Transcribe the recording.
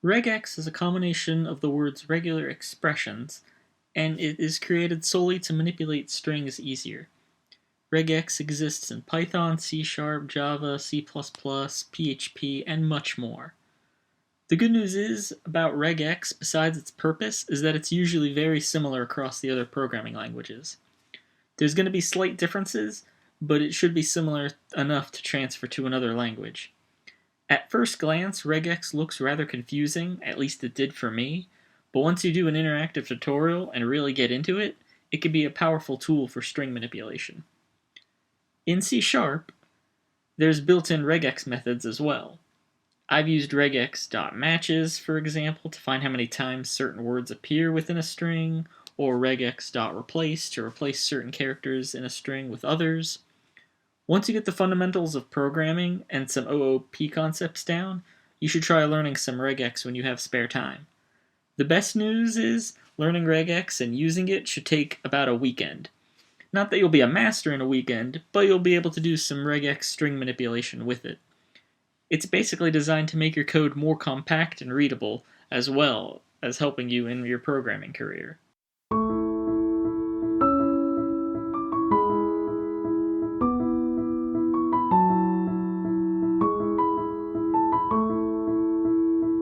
Regex is a combination of the words regular expressions, and it is created solely to manipulate strings easier. Regex exists in Python, C Sharp, Java, C++, PHP, and much more. The good news is about regex, besides its purpose, is that it's usually very similar across the other programming languages. There's going to be slight differences, but it should be similar enough to transfer to another language. At first glance, regex looks rather confusing, at least it did for me, but once you do an interactive tutorial and really get into it, it can be a powerful tool for string manipulation. In C Sharp, there's built-in regex methods as well. I've used regex.matches, for example, to find how many times certain words appear within a string, or regex.replace to replace certain characters in a string with others. Once you get the fundamentals of programming and some OOP concepts down, you should try learning some regex when you have spare time. The best news is, learning regex and using it should take about a weekend. Not that you'll be a master in a weekend, but you'll be able to do some regex string manipulation with it. It's basically designed to make your code more compact and readable, as well as helping you in your programming career.